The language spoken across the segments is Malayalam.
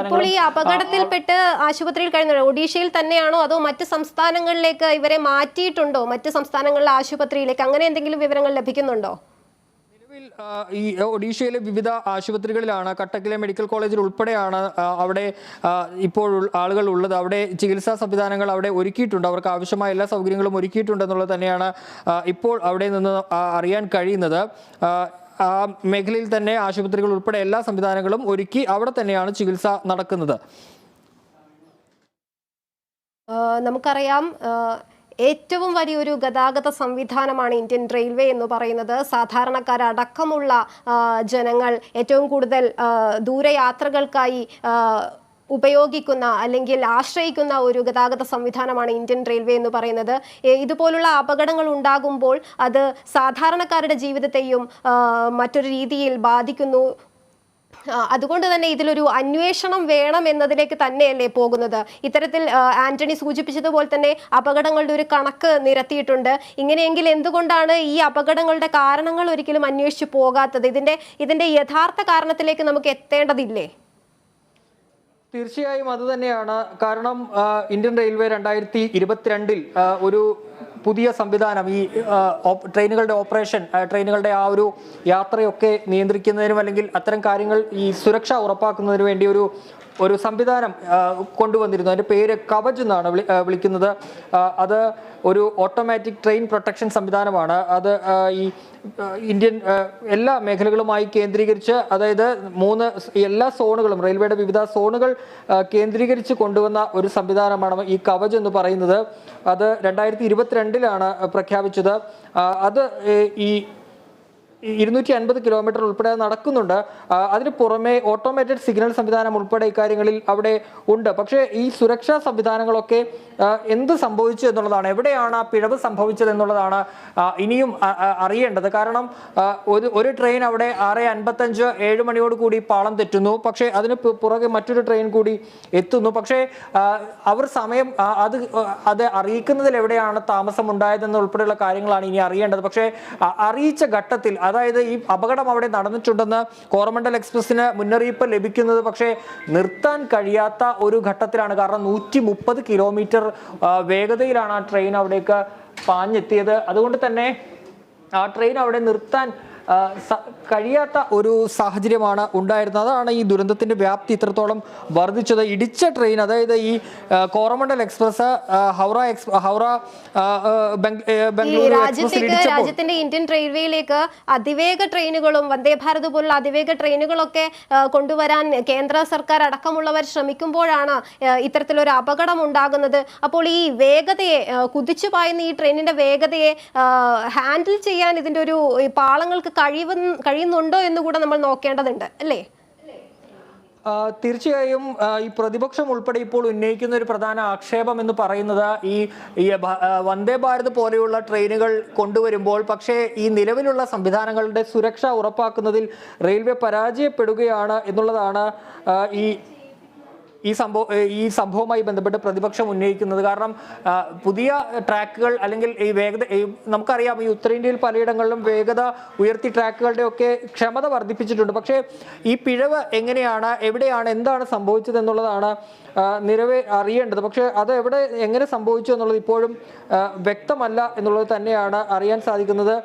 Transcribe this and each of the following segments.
ഇപ്പോൾ ഈ അപകടത്തിൽപ്പെട്ട് ആശുപത്രിയിൽ കഴിയുന്നത് ഒഡീഷയിൽ തന്നെയാണോ അതോ മറ്റ് സംസ്ഥാനങ്ങളിലേക്ക് ഇവരെ മാറ്റിയിട്ടുണ്ടോ? മറ്റ് സംസ്ഥാനങ്ങളിലെ ആശുപത്രിയിലേക്ക് അങ്ങനെ എന്തെങ്കിലും വിവരങ്ങൾ ലഭിക്കുന്നുണ്ടോ? ഈ ഒഡീഷയിലെ വിവിധ ആശുപത്രികളിലാണ്, കട്ടക്കിലെ മെഡിക്കൽ കോളേജിൽ ഉൾപ്പെടെയാണ് അവിടെ ഇപ്പോൾ ആളുകൾ ഉള്ളത്. അവിടെ ചികിത്സാ സംവിധാനങ്ങൾ അവിടെ ഒരുക്കിയിട്ടുണ്ട്, അവർക്ക് ആവശ്യമായ എല്ലാ സൗകര്യങ്ങളും ഒരുക്കിയിട്ടുണ്ടെന്നുള്ളത് തന്നെയാണ് ഇപ്പോൾ അവിടെ നിന്ന് അറിയാൻ കഴിയുന്നത്. ആ മേഖലയിൽ തന്നെ ആശുപത്രികൾ ഉൾപ്പെടെ എല്ലാ സംവിധാനങ്ങളും ഒരുക്കി അവിടെ തന്നെയാണ് ചികിത്സ നടക്കുന്നത്. നമുക്കറിയാം ഏറ്റവും വലിയൊരു ഗതാഗത സംവിധാനമാണ് ഇന്ത്യൻ റെയിൽവേ എന്ന് പറയുന്നത്. സാധാരണക്കാരടക്കമുള്ള ജനങ്ങൾ ഏറ്റവും കൂടുതൽ ദൂരയാത്രകൾക്കായി ഉപയോഗിക്കുന്ന അല്ലെങ്കിൽ ആശ്രയിക്കുന്ന ഒരു ഗതാഗത സംവിധാനമാണ് ഇന്ത്യൻ റെയിൽവേ എന്ന് പറയുന്നത്. ഇതുപോലുള്ള അപകടങ്ങൾ ഉണ്ടാകുമ്പോൾ അത് സാധാരണക്കാരുടെ ജീവിതത്തെയും മറ്റൊരു രീതിയിൽ ബാധിക്കുന്നു. അതുകൊണ്ട് തന്നെ ഇതിലൊരു അന്വേഷണം വേണം എന്നതിലേക്ക് തന്നെയല്ലേ പോകുന്നത്. ഇത്തരത്തിൽ ആന്റണി സൂചിപ്പിച്ചതുപോലെ തന്നെ അപകടങ്ങളുടെ ഒരു കണക്ക് നിരത്തിയിട്ടുണ്ട്. ഇങ്ങനെയെങ്കിൽ എന്തുകൊണ്ടാണ് ഈ അപകടങ്ങളുടെ കാരണങ്ങൾ ഒരിക്കലും അന്വേഷിച്ചു പോകാത്തത്? ഇതിന്റെ യഥാർത്ഥ കാരണത്തിലേക്ക് നമുക്ക് എത്തേണ്ടതില്ലേ? തീർച്ചയായും അത് തന്നെയാണ് കാരണം. ഇന്ത്യൻ റെയിൽവേ 2022 ഒരു പുതിയ സംവിധാനം, ഈ ട്രെയിനുകളുടെ ഓപ്പറേഷൻ, ട്രെയിനുകളുടെ ആ ഒരു യാത്രയൊക്കെ നിയന്ത്രിക്കുന്നതിനും അല്ലെങ്കിൽ അത്തരം കാര്യങ്ങൾ ഈ സുരക്ഷ ഉറപ്പാക്കുന്നതിന് വേണ്ടി ഒരു സംവിധാനം കൊണ്ടുവന്നിരുന്നു. അതിൻ്റെ പേര് കവച് എന്നാണ് വിളിക്കുന്നത്. അത് ഒരു ഓട്ടോമാറ്റിക് ട്രെയിൻ പ്രൊട്ടക്ഷൻ സംവിധാനമാണ്. അത് ഈ ഇന്ത്യൻ എല്ലാ മേഖലകളുമായി കേന്ദ്രീകരിച്ച്, അതായത് എല്ലാ സോണുകളും, റെയിൽവേയുടെ വിവിധ സോണുകൾ കേന്ദ്രീകരിച്ച് കൊണ്ടുവന്ന ഒരു സംവിധാനമാണ് ഈ കവച് എന്ന് പറയുന്നത്. അത് 2022 പ്രഖ്യാപിച്ചത്. അത് ഈ 250 കിലോമീറ്റർ ഉൾപ്പെടെ നടക്കുന്നുണ്ട്. അതിന് പുറമെ ഓട്ടോമേറ്റഡ് സിഗ്നൽ സംവിധാനം ഉൾപ്പെടെ ഇക്കാര്യങ്ങളിൽ അവിടെ ഉണ്ട്. പക്ഷേ ഈ സുരക്ഷാ സംവിധാനങ്ങളൊക്കെ എന്ത് സംഭവിച്ചു എന്നുള്ളതാണ്, എവിടെയാണ് ആ പിഴവ് സംഭവിച്ചത് എന്നുള്ളതാണ് ഇനിയും അറിയേണ്ടത്. കാരണം ഒരു ട്രെയിൻ അവിടെ 6:55 7 മണിയോട് കൂടി പാളം തെറ്റുന്നു. പക്ഷേ അതിന് പുറകെ മറ്റൊരു ട്രെയിൻ കൂടി എത്തുന്നു. പക്ഷേ അവർ സമയം അത് അറിയിക്കുന്നതിൽ എവിടെയാണ് താമസം ഉണ്ടായതെന്ന് ഉൾപ്പെടെയുള്ള കാര്യങ്ങളാണ് ഇനി അറിയേണ്ടത്. പക്ഷേ അറിയിച്ച ഘട്ടത്തിൽ, അതായത് ഈ അപകടം അവിടെ നടന്നിട്ടുണ്ടെന്ന് കോറമണ്ടൽ എക്സ്പ്രസിന് മുന്നറിയിപ്പ് ലഭിക്കുന്നത് പക്ഷേ നിർത്താൻ കഴിയാത്ത ഒരു ഘട്ടത്തിലാണ്. കാരണം 130 കിലോമീറ്റർ വേഗതയിലാണ് ആ ട്രെയിൻ അവിടേക്ക് പാഞ്ഞെത്തിയത്. അതുകൊണ്ട് തന്നെ ആ ട്രെയിൻ അവിടെ നിർത്താൻ കഴിയാത്ത ഒരു സാഹചര്യമാണ് ഉണ്ടായിരുന്നത്. അതാണ് ഈ ദുരന്തത്തിന്റെ വ്യാപ്തി ഇത്രത്തോളം വർദ്ധിച്ചത്. ഇടിച്ച ട്രെയിൻ, അതായത് ഈ Coromandel express Howrah Bengaluru express രാജ്യത്തിന്റെ ഇന്ത്യൻ റെയിൽവേയിലേക്ക് അതിവേഗ ട്രെയിനുകളും വന്ദേ ഭാരത് പോലുള്ള അതിവേഗ ട്രെയിനുകളൊക്കെ കൊണ്ടുവരാൻ കേന്ദ്ര സർക്കാർ അടക്കമുള്ളവർ ശ്രമിക്കുമ്പോഴാണ് ഇത്തരത്തിലൊരു അപകടം ഉണ്ടാകുന്നത്. അപ്പോൾ ഈ വേഗതയെ, കുതിച്ചു പായുന്ന ഈ ട്രെയിനിന്റെ വേഗതയെ ഹാൻഡിൽ ചെയ്യാൻ ഇതിന്റെ ഒരു പാളങ്ങൾക്ക് കഴിയുന്നുണ്ടോ എന്ന് കൂടെ നമ്മൾ നോക്കേണ്ടതുണ്ട്, അല്ലേ? തീർച്ചയായും ഈ പ്രതിപക്ഷം ഉൾപ്പെടെ ഇപ്പോൾ ഉന്നയിക്കുന്ന ഒരു പ്രധാന ആക്ഷേപം എന്ന് പറയുന്നത് ഈ വന്ദേ ഭാരത് പോലെയുള്ള ട്രെയിനുകൾ കൊണ്ടുവരുമ്പോൾ പക്ഷേ ഈ നിലവിലുള്ള സംവിധാനങ്ങളുടെ സുരക്ഷ ഉറപ്പാക്കുന്നതിൽ റെയിൽവേ പരാജയപ്പെടുകയാണ് എന്നുള്ളതാണ് ഈ സംഭവവുമായി ബന്ധപ്പെട്ട് പ്രതിപക്ഷം ഉന്നയിക്കുന്നത്. കാരണം പുതിയ ട്രാക്കുകൾ അല്ലെങ്കിൽ ഈ വേഗത, നമുക്കറിയാം ഈ ഉത്തരേന്ത്യയിൽ പലയിടങ്ങളിലും വേഗത ഉയർത്തി ട്രാക്കുകളുടെ ഒക്കെ ക്ഷമത വർദ്ധിപ്പിച്ചിട്ടുണ്ട്. പക്ഷേ ഈ പിഴവ് എങ്ങനെയാണ്, എവിടെയാണ്, എന്താണ് സംഭവിച്ചത് എന്നുള്ളതാണ് നിലവിൽ അറിയേണ്ടത്. പക്ഷേ അത് എങ്ങനെ സംഭവിച്ചു എന്നുള്ളത് ഇപ്പോഴും വ്യക്തമല്ല എന്നുള്ളത് തന്നെയാണ് അറിയാൻ സാധിക്കുന്നത്.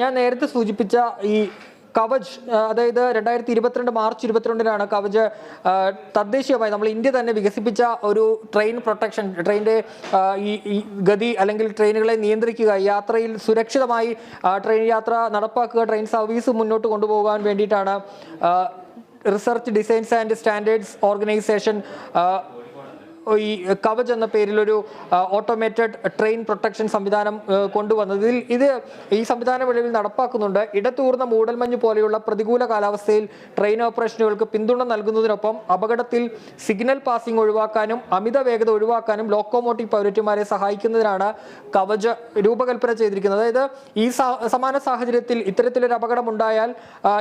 ഞാൻ നേരത്തെ സൂചിപ്പിച്ച ഈ കവച്, അതായത് 2022 മാർച്ച് 22 കവച് തദ്ദേശീയമായി നമ്മൾ ഇന്ത്യ തന്നെ വികസിപ്പിച്ച ഒരു ട്രെയിൻ പ്രൊട്ടക്ഷൻ, ട്രെയിനിൻ്റെ ഈ ഗതി അല്ലെങ്കിൽ ട്രെയിനുകളെ നിയന്ത്രിക്കുക, യാത്രയിൽ സുരക്ഷിതമായി ട്രെയിൻ യാത്ര നടപ്പാക്കുക, ട്രെയിൻ സർവീസ് മുന്നോട്ട് കൊണ്ടുപോകാൻ വേണ്ടിയിട്ടാണ് research designs and standards organisation ഈ കവച് എന്ന പേരിൽ ഒരു ഓട്ടോമേറ്റഡ് ട്രെയിൻ പ്രൊട്ടക്ഷൻ സംവിധാനം കൊണ്ടുവന്നത്. ഈ സംവിധാനം നിലവിൽ നടപ്പാക്കുന്നുണ്ട്. ഇടതൂർന്ന മൂടൽമഞ്ഞ് പോലെയുള്ള പ്രതികൂല കാലാവസ്ഥയിൽ ട്രെയിൻ ഓപ്പറേഷനുകൾക്ക് പിന്തുണ നൽകുന്നതിനൊപ്പം അപകടത്തിൽ സിഗ്നൽ പാസിംഗ് ഒഴിവാക്കാനും അമിത വേഗത ഒഴിവാക്കാനും ലോക്കോമോട്ടീവ് പൈലറ്റുമാരെ സഹായിക്കുന്നതിനാണ് കവച് രൂപകൽപ്പന ചെയ്തിരിക്കുന്നത്. അതായത് ഈ സമാന സാഹചര്യത്തിൽ ഇത്തരത്തിലൊരു അപകടം ഉണ്ടായാൽ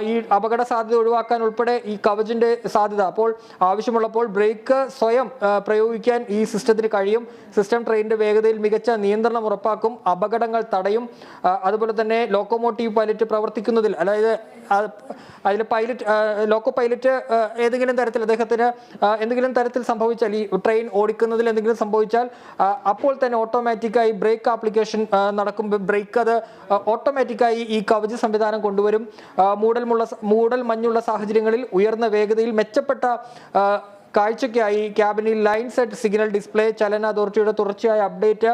ഈ അപകട സാധ്യത ഒഴിവാക്കാൻ ഉൾപ്പെടെ ഈ കവചിന്റെ സാധ്യത, അപ്പോൾ ആവശ്യമുള്ളപ്പോൾ ബ്രേക്ക് സ്വയം പ്രയോഗിക്കുക ഉപയോഗിക്കാൻ ഈ സിസ്റ്റത്തിന് കഴിയും. സിസ്റ്റം ട്രെയിനിന്റെ വേഗതയിൽ മികച്ച നിയന്ത്രണം ഉറപ്പാക്കും, അപകടങ്ങൾ തടയും. അതുപോലെ തന്നെ ലോക്കോമോട്ടീവ് പൈലറ്റ് പ്രവർത്തിക്കുന്നതിൽ, അതായത് അതിൽ ലോക്കോ പൈലറ്റ് ഏതെങ്കിലും തരത്തിൽ അദ്ദേഹത്തിന് എന്തെങ്കിലും തരത്തിൽ സംഭവിച്ചാൽ, ഈ ട്രെയിൻ ഓടിക്കുന്നതിൽ എന്തെങ്കിലും സംഭവിച്ചാൽ അപ്പോൾ തന്നെ ഓട്ടോമാറ്റിക്കായി ബ്രേക്ക് ആപ്ലിക്കേഷൻ നടക്കും. ബ്രേക്ക് അത് ഓട്ടോമാറ്റിക്കായി ഈ കവച് സംവിധാനം കൊണ്ടുവരും. മൂടൽ മഞ്ഞുള്ള സാഹചര്യങ്ങളിൽ ഉയർന്ന വേഗതയിൽ മെച്ചപ്പെട്ട കാഴ്ചയ്ക്കായി ക്യാബിനിൽ ലൈൻ സെറ്റ് സിഗ്നൽ ഡിസ്പ്ലേ, ചലന അതോറിറ്റിയുടെ തുടർച്ചയായ അപ്ഡേറ്റ്,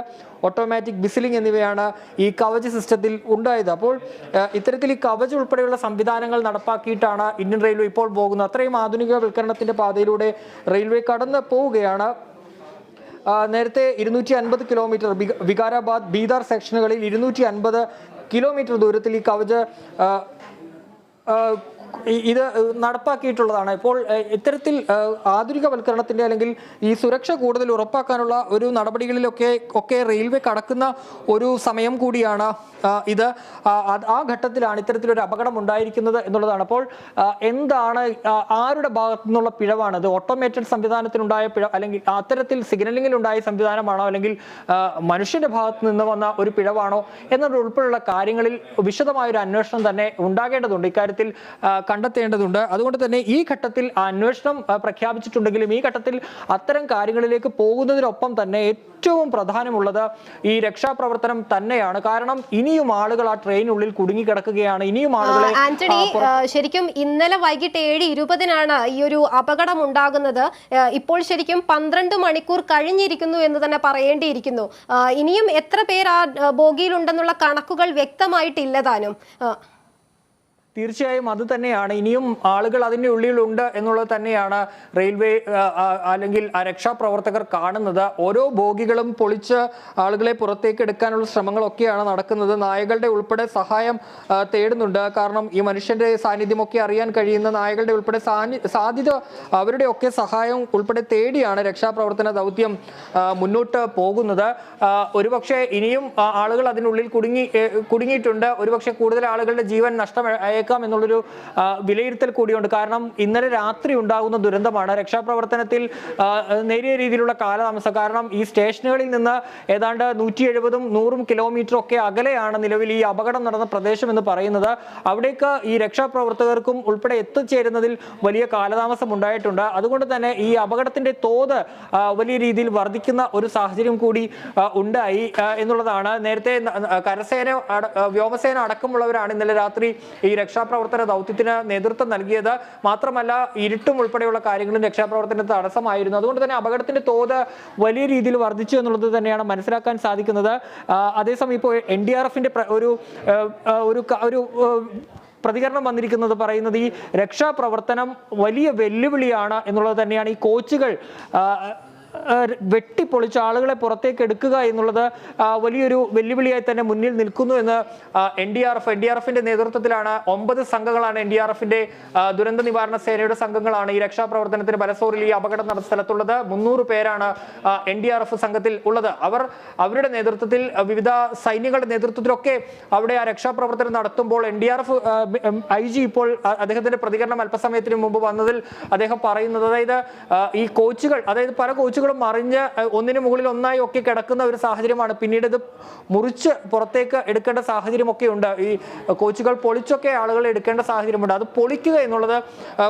ഓട്ടോമാറ്റിക് വിസിലിംഗ് എന്നിവയാണ് ഈ കവച് സിസ്റ്റത്തിൽ ഉണ്ടായത്. അപ്പോൾ ഇത്തരത്തിൽ ഈ കവച് ഉൾപ്പെടെയുള്ള സംവിധാനങ്ങൾ നടപ്പാക്കിയിട്ടാണ് ഇന്ത്യൻ റെയിൽവേ ഇപ്പോൾ പോകുന്നത്. അത്രയും ആധുനികവൽക്കരണത്തിന്റെ പാതയിലൂടെ റെയിൽവേ കടന്നു പോവുകയാണ്. നേരത്തെ 250 കിലോമീറ്റർ വികാരാബാദ് ബീദർ സെക്ഷനുകളിൽ 250 കിലോമീറ്റർ ദൂരത്തിൽ ഈ കവച് ഇത് നടപ്പാക്കിയിട്ടുള്ളതാണ്. ഇപ്പോൾ ഇത്തരത്തിൽ ആധുനികവൽക്കരണത്തിന്റെ അല്ലെങ്കിൽ ഈ സുരക്ഷ കൂടുതൽ ഉറപ്പാക്കാനുള്ള ഒരു നടപടികളിലൊക്കെ റെയിൽവേ കടക്കുന്ന ഒരു സമയം കൂടിയാണ് ഇത്. ആ ഘട്ടത്തിലാണ് ഇത്തരത്തിലൊരു അപകടം ഉണ്ടായിരിക്കുന്നത് എന്നുള്ളതാണ്. അപ്പോൾ എന്താണ്, ആരുടെ ഭാഗത്തു നിന്നുള്ള പിഴവാണത്? ഓട്ടോമേറ്റഡ് സംവിധാനത്തിനുണ്ടായ പിഴ, അല്ലെങ്കിൽ അത്തരത്തിൽ സിഗ്നലിംഗിൽ ഉണ്ടായ സംവിധാനമാണോ, അല്ലെങ്കിൽ മനുഷ്യന്റെ ഭാഗത്ത് നിന്ന് വന്ന ഒരു പിഴവാണോ എന്നതുൾപ്പെടെയുള്ള കാര്യങ്ങളിൽ വിശദമായൊരു അന്വേഷണം തന്നെ ഉണ്ടാകേണ്ടതുണ്ട്, ഇക്കാര്യത്തിൽ കണ്ടെത്തേണ്ടതുണ്ട്. അതുകൊണ്ട് തന്നെ ഈ ഘട്ടത്തിൽ അന്വേഷണം പ്രഖ്യാപിച്ചിട്ടുണ്ടെങ്കിലും ഈ ഘട്ടത്തിൽ അത്തരം കാര്യങ്ങളിലേക്ക് പോകുന്നതിനൊപ്പം തന്നെ ഏറ്റവും പ്രധാനമുള്ളത് ഈ രക്ഷാപ്രവർത്തനം തന്നെയാണ്. കാരണം ഇനിയും ആളുകൾ ആ ട്രെയിനുള്ളിൽ കുടുങ്ങിക്കിടക്കുകയാണ്. ഇനിയും ആളുകളെ ആന്റണി, ശരിക്കും ഇന്നലെ വൈകിട്ട് 7:20 ഈ ഒരു അപകടം ഉണ്ടാകുന്നത്. ഇപ്പോൾ ശരിക്കും 12 മണിക്കൂർ കഴിഞ്ഞിരിക്കുന്നു എന്ന് തന്നെ പറയേണ്ടിയിരിക്കുന്നു. ഇനിയും എത്ര പേർ ആ ബോഗിയിലുണ്ടെന്നുള്ള കണക്കുകൾ വ്യക്തമായിട്ടില്ല താനും. തീർച്ചയായും അത് തന്നെയാണ്, ഇനിയും ആളുകൾ അതിൻ്റെ ഉള്ളിലുണ്ട് എന്നുള്ളത് തന്നെയാണ് റെയിൽവേ അല്ലെങ്കിൽ രക്ഷാപ്രവർത്തകർ കാണുന്നത്. ഓരോ ബോഗികളും പൊളിച്ച് ആളുകളെ പുറത്തേക്ക് എടുക്കാനുള്ള ശ്രമങ്ങളൊക്കെയാണ് നടക്കുന്നത്. നായകളുടെ ഉൾപ്പെടെ സഹായം തേടുന്നുണ്ട്. കാരണം ഈ മനുഷ്യന്റെ സാന്നിധ്യമൊക്കെ അറിയാൻ കഴിയുന്ന നായകളുടെ ഉൾപ്പെടെ സാധ്യത, അവരുടെയൊക്കെ സഹായം ഉൾപ്പെടെ തേടിയാണ് രക്ഷാപ്രവർത്തന ദൗത്യം മുന്നോട്ട് പോകുന്നത്. ഒരുപക്ഷെ ഇനിയും ആളുകൾ അതിനുള്ളിൽ കുടുങ്ങിയിട്ടുണ്ട്. ഒരുപക്ഷെ കൂടുതൽ ആളുകളുടെ ജീവൻ നഷ്ടമായി എന്നുള്ളൊരു വിലയിരുത്തൽ കൂടിയുണ്ട്. കാരണം ഇന്നലെ രാത്രി ഉണ്ടാകുന്ന ദുരന്തമാണ്. രക്ഷാപ്രവർത്തനത്തിൽ നേരിയ രീതിയിലുള്ള കാലതാമസം. കാരണം ഈ സ്റ്റേഷനുകളിൽ നിന്ന് ഏതാണ്ട് 170-100 കിലോമീറ്റർ ഒക്കെ അകലെയാണ് നിലവിൽ ഈ അപകടം നടന്ന പ്രദേശം എന്ന് പറയുന്നത്. അവിടേക്ക് ഈ രക്ഷാപ്രവർത്തകർക്കും ഉൾപ്പെടെ എത്തിച്ചേരുന്നതിൽ വലിയ കാലതാമസം ഉണ്ടായിട്ടുണ്ട്. അതുകൊണ്ട് തന്നെ ഈ അപകടത്തിന്റെ തോത് വലിയ രീതിയിൽ വർദ്ധിക്കുന്ന ഒരു സാഹചര്യം കൂടി ഉണ്ടായി എന്നുള്ളതാണ്. നേരത്തെ കരസേന, വ്യോമസേന അടക്കമുള്ളവരാണ് ഇന്നലെ രാത്രി ഈ രക്ഷാപ്രവർത്തന ദൗത്യത്തിന് നേതൃത്വം നൽകിയത്. മാത്രമല്ല ഇരുട്ടും ഉൾപ്പെടെയുള്ള കാര്യങ്ങളും രക്ഷാപ്രവർത്തനത്തിന് തടസ്സമായിരുന്നു. അതുകൊണ്ട് തന്നെ അപകടത്തിന്റെ തോത് വലിയ രീതിയിൽ വർദ്ധിച്ചു എന്നുള്ളത് തന്നെയാണ് മനസ്സിലാക്കാൻ സാധിക്കുന്നത്. അതേസമയം ഇപ്പോൾ NDRFന്റെ ഒരു പ്രതികരണം വന്നിരിക്കുന്നത് പറയുന്നത് ഈ രക്ഷാപ്രവർത്തനം വലിയ വെല്ലുവിളിയാണ് എന്നുള്ളത് തന്നെയാണ്. ഈ കോച്ചുകൾ വെട്ടിപ്പൊളിച്ച് ആളുകളെ പുറത്തേക്ക് എടുക്കുക എന്നുള്ളത് വലിയൊരു വെല്ലുവിളിയായി തന്നെ മുന്നിൽ നിൽക്കുന്നു എന്ന് NDRFന്റെ നേതൃത്വത്തിലാണ് 9 സംഘങ്ങളാണ് NDRFന്റെ ദുരന്ത നിവാരണ സേനയുടെ സംഘങ്ങളാണ് ഈ രക്ഷാപ്രവർത്തനത്തിന് ബലസോറിൽ ഈ അപകടം നടന്ന സ്ഥലത്തുള്ളത്. 300 പേരാണ് NDRF സംഘത്തിൽ ഉള്ളത്. അവരുടെ നേതൃത്വത്തിൽ, വിവിധ സൈന്യങ്ങളുടെ നേതൃത്വത്തിലൊക്കെ അവിടെ ആ രക്ഷാപ്രവർത്തനം നടത്തുമ്പോൾ NDRF IG ഇപ്പോൾ അദ്ദേഹത്തിന്റെ പ്രതികരണം അല്പസമയത്തിന് മുമ്പ് വന്നതിൽ അദ്ദേഹം പറയുന്നത്, അതായത് ഈ കോച്ചുകൾ, അതായത് പല കോച്ചുകളും മറിഞ്ഞ് ഒന്നിനു മുകളിൽ ഒന്നായി ഒക്കെ കിടക്കുന്ന ഒരു സാഹചര്യമാണ്. പിന്നീട് ഇത് മുറിച്ച് പുറത്തേക്ക് എടുക്കേണ്ട സാഹചര്യമൊക്കെ ഉണ്ട്. ഈ കോച്ചുകൾ പൊളിച്ചൊക്കെ ആളുകളെ എടുക്കേണ്ട സാഹചര്യമുണ്ട്. അത് പൊളിക്കുക എന്നുള്ളത്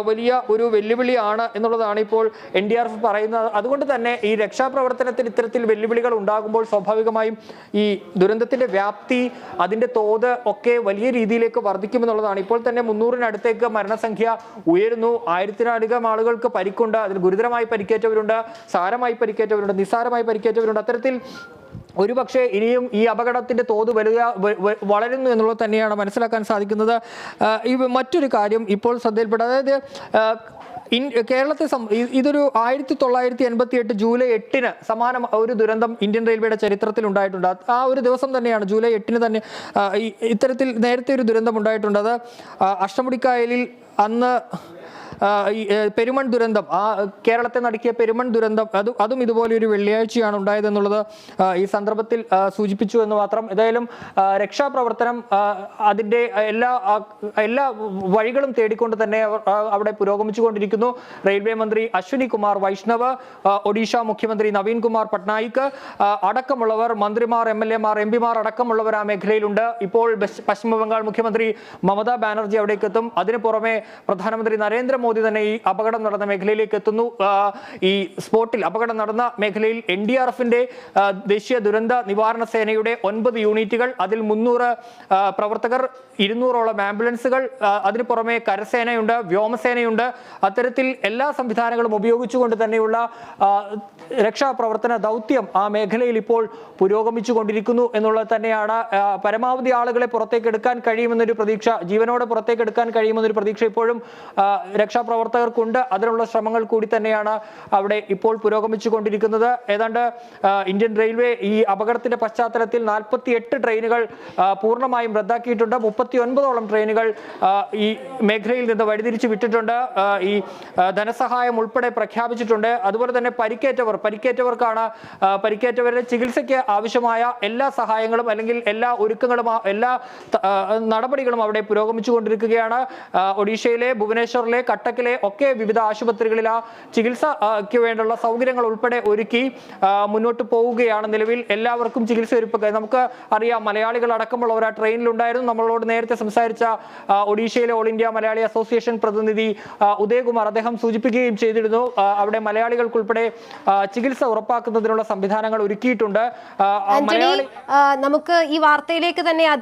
വലിയ ഒരു വെല്ലുവിളിയാണ് എന്നുള്ളതാണ് ഇപ്പോൾ NDRF പറയുന്നത്. അതുകൊണ്ട് തന്നെ ഈ രക്ഷാപ്രവർത്തനത്തിൽ ഇത്തരത്തിൽ വെല്ലുവിളികൾ ഉണ്ടാകുമ്പോൾ സ്വാഭാവികമായും ഈ ദുരന്തത്തിന്റെ വ്യാപ്തി, അതിന്റെ തോത് ഒക്കെ വലിയ രീതിയിലേക്ക് വർദ്ധിക്കുമെന്നുള്ളതാണ്. ഇപ്പോൾ തന്നെ 300-നടുത്തേക്ക് മരണസംഖ്യ ഉയരുന്നു. 1000-ലധികം ആളുകൾക്ക് പരിക്കുണ്ട്. അതിൽ ഗുരുതരമായി പരിക്കേറ്റവരുണ്ട്, സാരമായി പരിക്കേറ്റവരുണ്ട്, നിസ്സാരമായി പരിക്കേറ്റവരുണ്ട്. അത്തരത്തിൽ ഒരുപക്ഷെ ഇനിയും ഈ അപകടത്തിന്റെ തോത് വളരുന്നു എന്നുള്ളത് തന്നെയാണ് മനസ്സിലാക്കാൻ സാധിക്കുന്നത്. മറ്റൊരു കാര്യം ഇപ്പോൾ ശ്രദ്ധയിൽപ്പെട്ട, അതായത് കേരളത്തെ ഇതൊരു 1988 ജൂലൈ 8 സമാന ഒരു ദുരന്തം ഇന്ത്യൻ റെയിൽവേയുടെ ചരിത്രത്തിൽ ഉണ്ടായിട്ടുണ്ട്. ആ ഒരു ദിവസം തന്നെയാണ്, ജൂലൈ 8 തന്നെ ഇത്തരത്തിൽ നേരത്തെ ഒരു ദുരന്തം ഉണ്ടായിട്ടുണ്ട്. അത് അഷ്ടമുടിക്കായലിൽ അന്ന് ഈ പെരുമൺ ദുരന്തം, കേരളത്തെ നടുക്കിയ പെരുമൺ ദുരന്തം അതും ഇതുപോലെ ഒരു വെള്ളിയാഴ്ചയാണ് ഉണ്ടായതെന്നുള്ളത് ഈ സന്ദർഭത്തിൽ സൂചിപ്പിച്ചു എന്ന് മാത്രം. ഏതായാലും രക്ഷാപ്രവർത്തനം അതിൻ്റെ എല്ലാ വഴികളും തേടിക്കൊണ്ട് തന്നെ അവിടെ പുരോഗമിച്ചുകൊണ്ടിരിക്കുന്നു. റെയിൽവേ മന്ത്രി അശ്വിനി കുമാർ വൈഷ്ണവ്, ഒഡീഷ മുഖ്യമന്ത്രി നവീൻ കുമാർ പട്നായിക് അടക്കമുള്ളവർ, മന്ത്രിമാർ, MLA-മാർ, MP-മാർ അടക്കമുള്ളവർ ആ മേഖലയിലുണ്ട്. ഇപ്പോൾ പശ്ചിമബംഗാൾ മുഖ്യമന്ത്രി മമതാ ബാനർജി അവിടേക്ക് എത്തും. അതിന് പുറമെ പ്രധാനമന്ത്രി നരേന്ദ്രമോദി തന്നെ ഈ അപകടം നടന്ന മേഖലയിലേക്ക് എത്തുന്നു. ഈ സ്പോട്ടിൽ അപകടം നടന്ന മേഖലയിൽ NDRF-ന്റെ ദേശീയ ദുരന്ത നിവാരണ സേനയുടെ 9 യൂണിറ്റുകൾ, അതിൽ 300 പ്രവർത്തകർ, 200ഓളം ആംബുലൻസുകൾ, അതിന് പുറമെ കരസേനയുണ്ട്, വ്യോമസേനയുണ്ട്. അത്തരത്തിൽ എല്ലാ സംവിധാനങ്ങളും ഉപയോഗിച്ചുകൊണ്ട് തന്നെയുള്ള രക്ഷാപ്രവർത്തന ദൗത്യം ആ മേഖലയിൽ ഇപ്പോൾ പുരോഗമിച്ചു കൊണ്ടിരിക്കുന്നു എന്നുള്ളത് തന്നെയാണ്. പരമാവധി ആളുകളെ പുറത്തേക്ക് എടുക്കാൻ കഴിയുമെന്നൊരു പ്രതീക്ഷ, ജീവനോടെ പുറത്തേക്ക് എടുക്കാൻ കഴിയുമെന്നൊരു പ്രതീക്ഷ ഇപ്പോഴും രക്ഷാപ്രവർത്തകർക്കുണ്ട്. അതിനുള്ള ശ്രമങ്ങൾ കൂടി തന്നെയാണ് അവിടെ ഇപ്പോൾ പുരോഗമിച്ചു കൊണ്ടിരിക്കുന്നത്. ഏതാണ്ട് ഇന്ത്യൻ റെയിൽവേ ഈ അപകടത്തിന്റെ പശ്ചാത്തലത്തിൽ 48 ട്രെയിനുകൾ പൂർണ്ണമായും റദ്ദാക്കിയിട്ടുണ്ട്. 39ഓളം ട്രെയിനുകൾ ഈ മേഖലയിൽ നിന്ന് വഴിതിരിച്ചു വിട്ടിട്ടുണ്ട്. ഈ ധനസഹായം ഉൾപ്പെടെ പ്രഖ്യാപിച്ചിട്ടുണ്ട്. അതുപോലെ തന്നെ പരിക്കേറ്റവർക്കാണ് പരിക്കേറ്റവരുടെ ചികിത്സയ്ക്ക് ആവശ്യമായ എല്ലാ സഹായങ്ങളും അല്ലെങ്കിൽ എല്ലാ ഒരുക്കങ്ങളും എല്ലാ നടപടികളും അവിടെ പുരോഗമിച്ചു കൊണ്ടിരിക്കുകയാണ്. ഒഡീഷയിലെ, ഭുവനേശ്വറിലെ, കട്ടക്കിലെ ഒക്കെ വിവിധ ആശുപത്രികളിൽ ആ ചികിത്സയ്ക്ക് വേണ്ടുള്ള സൗകര്യങ്ങൾ ഉൾപ്പെടെ ഒരുക്കി മുന്നോട്ട് പോവുകയാണ്. നിലവിൽ എല്ലാവർക്കും ചികിത്സ ഒരുക്കുക. നമുക്ക് അറിയാം, മലയാളികൾ അടക്കമുള്ളവർ ആ ട്രെയിനിലുണ്ടായിരുന്നു. നമ്മളോട് നേരത്തെ സംസാരിച്ച ഒഡീഷയിലെ ഓൾ ഇന്ത്യ മലയാളി അസോസിയേഷൻ പ്രതിനിധി ഉദയകുമാർ അദ്ദേഹം സൂചിപ്പിക്കുകയും ചെയ്തിരുന്നു, അവിടെ മലയാളികൾക്കുൾപ്പെടെ ചികിത്സ ഉറപ്പാക്കുന്നതിനുള്ള സംവിധാനങ്ങൾ ഒരുക്കിയിട്ടുണ്ട്. നമുക്ക് ഈ വാർത്തയിലേക്ക് തന്നെ